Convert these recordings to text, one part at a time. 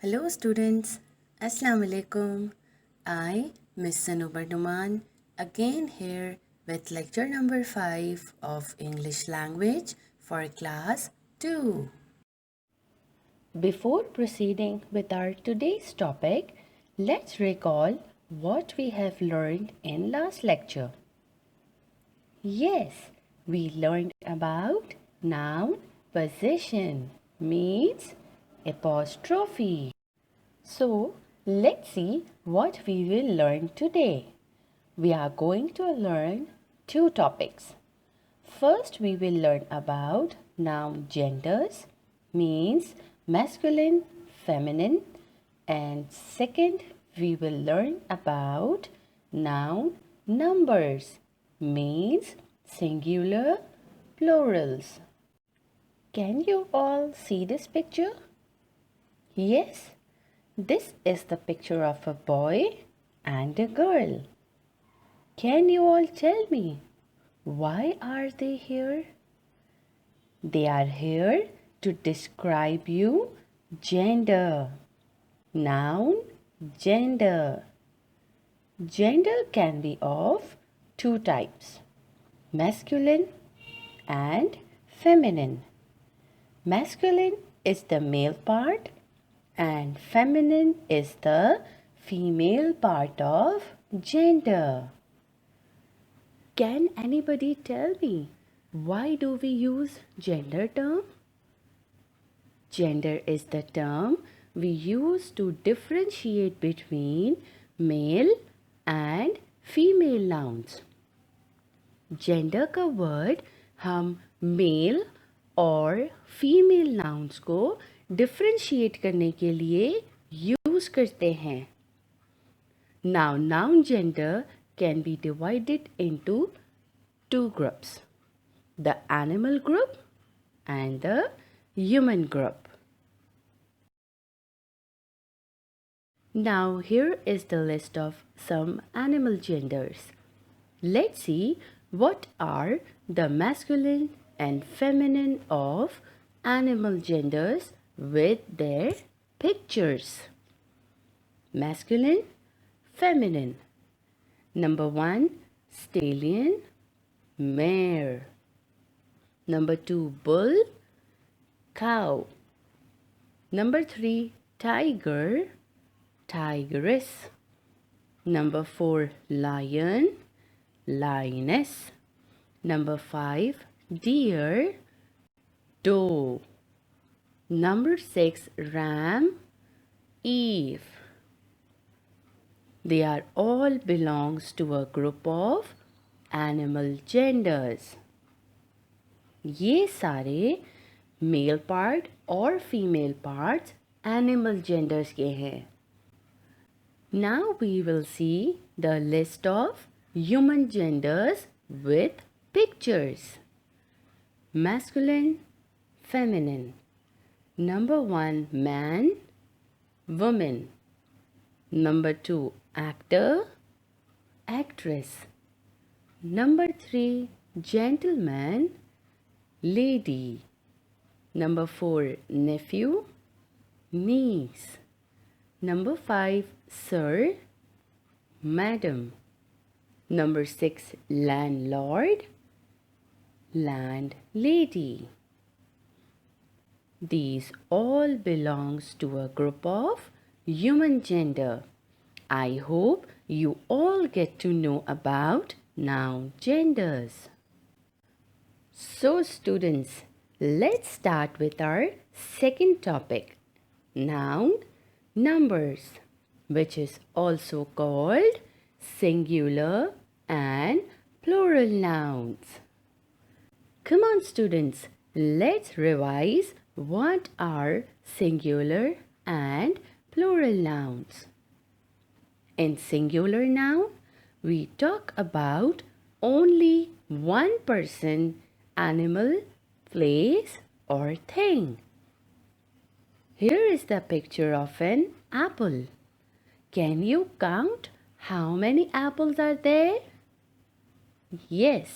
Hello students, Assalamu alaikum. I, Miss Sanubar Numan, again here with lecture number 5 of English language for class 2. Before proceeding with our today's topic, let's recall what we have learned in last lecture. Yes, we learned about noun possession means apostrophe. So, let's see what we will learn today. We are going to learn two topics. First, we will learn about noun genders, means masculine, feminine, and second, we will learn about noun numbers, means singular, plurals. Can you all see this picture? Yes. This is the picture of a boy and a girl. Can you all tell me why are they here? They are here to describe you gender. Noun gender. Gender can be of two types, masculine and feminine. Masculine is the male part and feminine is the female part of gender. Can anybody tell me why do we use gender term? Gender is the term we use to differentiate between male and female nouns. Gender का word हम male और female nouns को differentiate करने के लिए use करते हैं. Now, noun gender can be divided into two groups, the animal group and the human group. Now, here is the list of some animal genders. Let's see what are the masculine and feminine of animal genders with their pictures. Masculine, feminine. Number 1, stallion, mare. Number 2, bull, cow. Number 3, tiger, tigress. Number 4, lion, lioness. Number 5, deer, doe. Number 6, ram, Eve. They are all belongs to a group of animal genders. ये सारे male part और female parts animal genders के हैं. Now we will see the list of human genders with pictures. Masculine, feminine. Number 1, man, woman. Number 2, actor, actress. Number 3, gentleman, lady. Number 4, nephew, niece. Number 5, sir, madam. Number 6, landlord, landlady. These all belongs to a group of human gender. I hope you all get to know about noun genders. So students, let's start with our second topic, noun numbers, which is also called singular and plural nouns. Come on students, let's revise what are singular and plural nouns. In singular noun, we talk about only one person, animal, place or thing. Here is the picture of an apple. Can you count how many apples are there? Yes,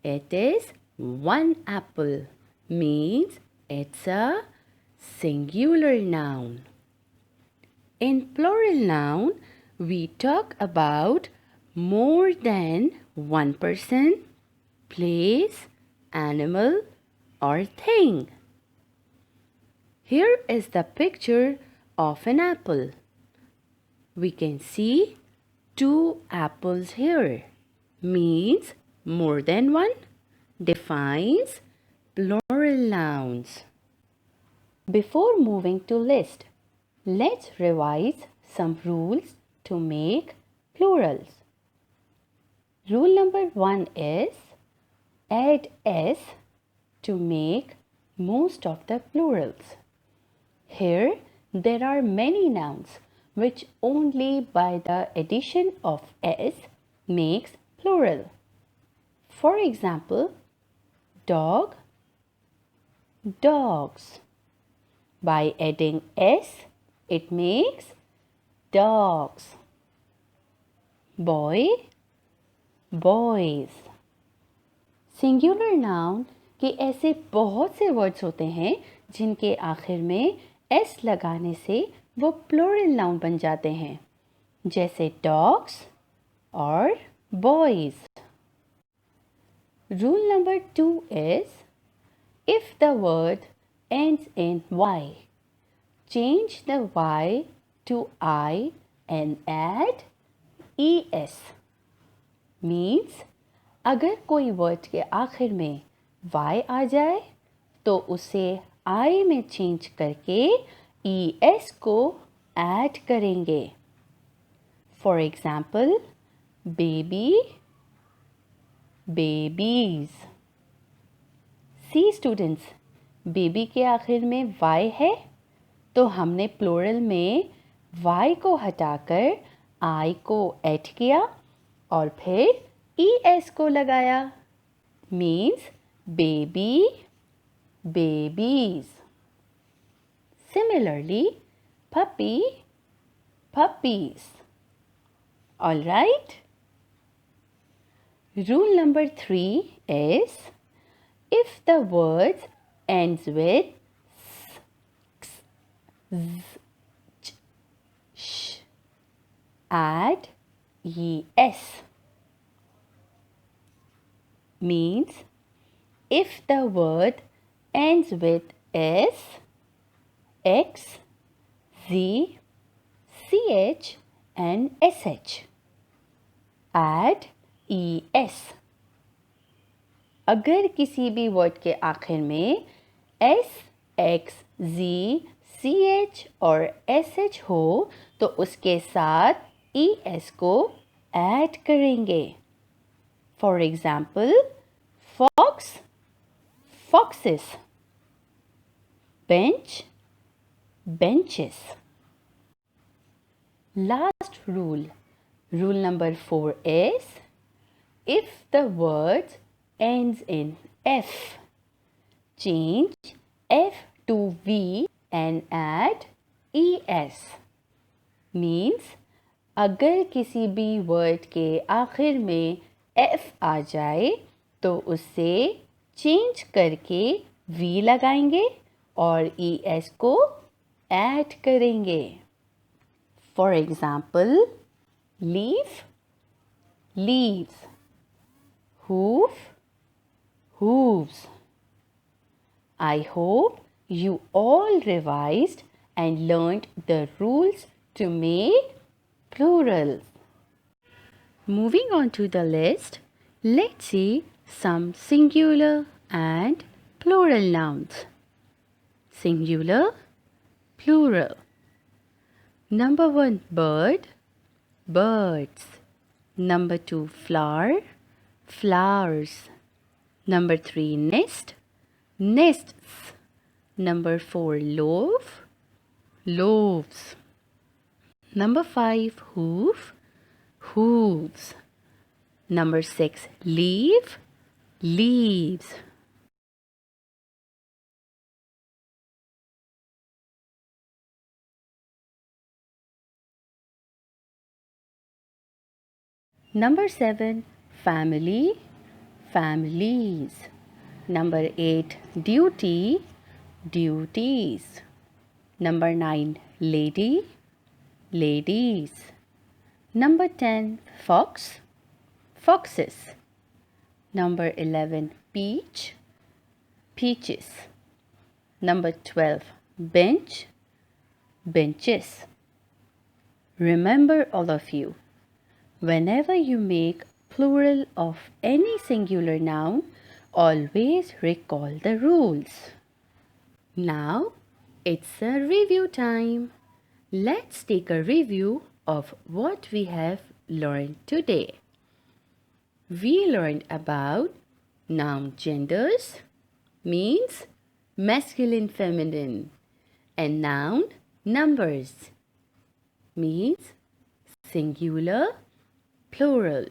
it is one apple, means it's a singular noun. In plural noun, we talk about more than one person, place, animal, or thing. Here is the picture of an apple. We can see two apples here. Means more than one. Defines plural nouns. Before moving to list, let's revise some rules to make plurals. Rule number 1 is add s to make most of the plurals. Here there are many nouns which only by the addition of s makes plural. For example, dog, dogs. By adding s, it makes dogs. Boy, boys. Singular noun के ऐसे बहुत से words होते हैं जिनके आखिर में s लगाने से वो प्लूरल नाउन बन जाते हैं, जैसे डॉग्स और boys. Rule number 2 is if the word ends in y, change the y to I and add es. Means अगर कोई वर्ड के आखिर में y आ जाए तो उसे I में चेंज करके es को ऐड करेंगे. For example, baby, babies. See students, baby के आखिर में y है तो हमने प्लूरल में y को हटाकर I को ऐड किया और फिर es को लगाया. Means baby, babies. Similarly, puppy, puppies. All right? Rule number 3 is if the word ends with s, x, z, ch, sh, add es. Means if the word ends with s, x, z, ch and sh, add es. अगर किसी भी word के आखिर में s, x, z, ch और sh हो तो उसके साथ es को ऐड करेंगे. For example, fox, foxes. Bench, benches. Last rule, rule number 4 is if the word ends in f, change f to v and add es. Means अगर किसी भी वर्ड के आखिर में f आ जाए तो उससे चेंज करके v लगाएंगे और es को ऐड करेंगे. For example, leaf, leaves. Hoof, hooves. I hope you all revised and learned the rules to make plurals. Moving on to the list, let's see some singular and plural nouns. Singular, plural. Number 1, bird, birds. Number 2, flower, flowers. Number 3, nest, nests. Number 4, loaf, loaves. Number 5, hoof, hooves. Number 6, leaf, leaves. Number 7, family, families. Number 8, duty, duties. Number 9, lady, ladies. Number 10, fox, foxes. Number 11, peach, peaches. Number 12, bench, benches. Remember, all of you, whenever you make plural of any singular noun, always recall the rules. Now, it's a review time. Let's take a review of what we have learned today. We learned about noun genders, means masculine, feminine, and noun numbers, means singular, plural.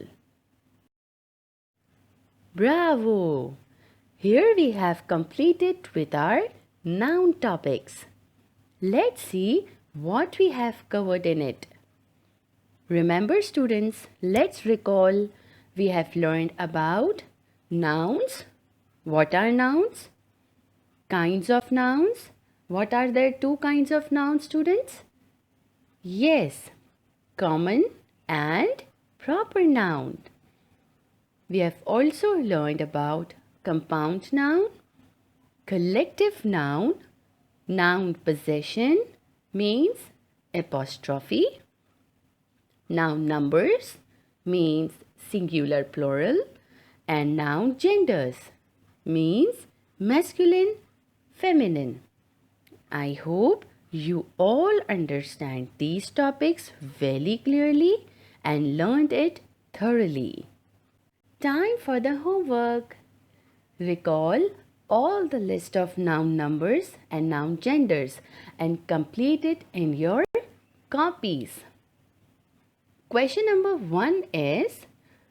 Bravo! Here we have completed with our noun topics. Let's see what we have covered in it. Remember, students, let's recall. We have learned about nouns. What are nouns? Kinds of nouns. What are there two kinds of nouns, students? Yes, common and proper noun. We have also learned about compound noun, collective noun, noun possession means apostrophe, noun numbers means singular, plural, and noun genders means masculine, feminine. I hope you all understand these topics very clearly and learned it thoroughly. Time for the homework. Recall all the list of noun numbers and noun genders and complete it in your copies. Question number 1 is,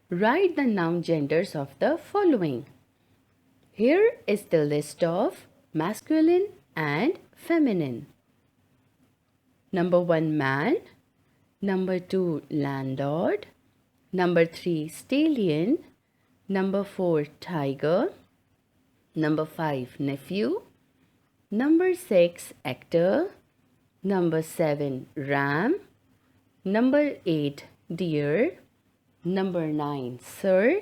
write the noun genders of the following. Here is the list of masculine and feminine. Number 1, man. Number 2, landlord. Number 3, stallion. Number 4, tiger. Number 5, nephew. Number 6, actor. Number 7, ram. Number 8, deer. Number 9, sir.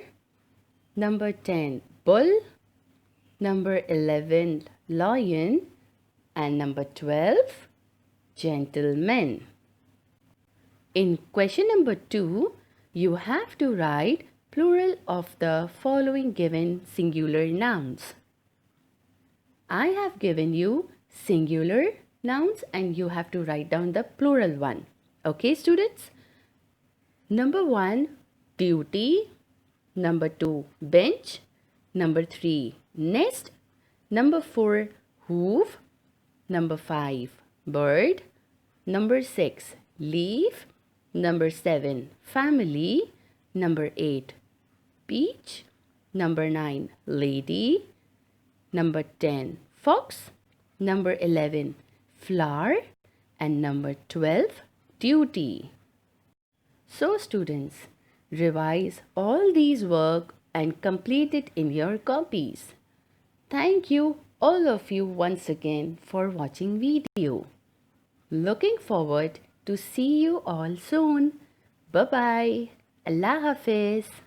Number 10, bull. Number 11, lion. And number 12, gentleman. In question number 2, you have to write plural of the following given singular nouns. I have given you singular nouns and you have to write down the plural one. Okay, students? Number 1, duty. Number 2, bench. Number 3, nest. Number 4, hoof. Number 5, bird. Number 6, leaf. Number 7, family. Number 8, peach. Number 9, lady. Number 10, fox. Number 11, flower. And number 12, duty. So students, revise all these work and complete it in your copies. Thank you all of you once again for watching video. Looking forward to see you all soon. Bye bye. Allah Hafiz.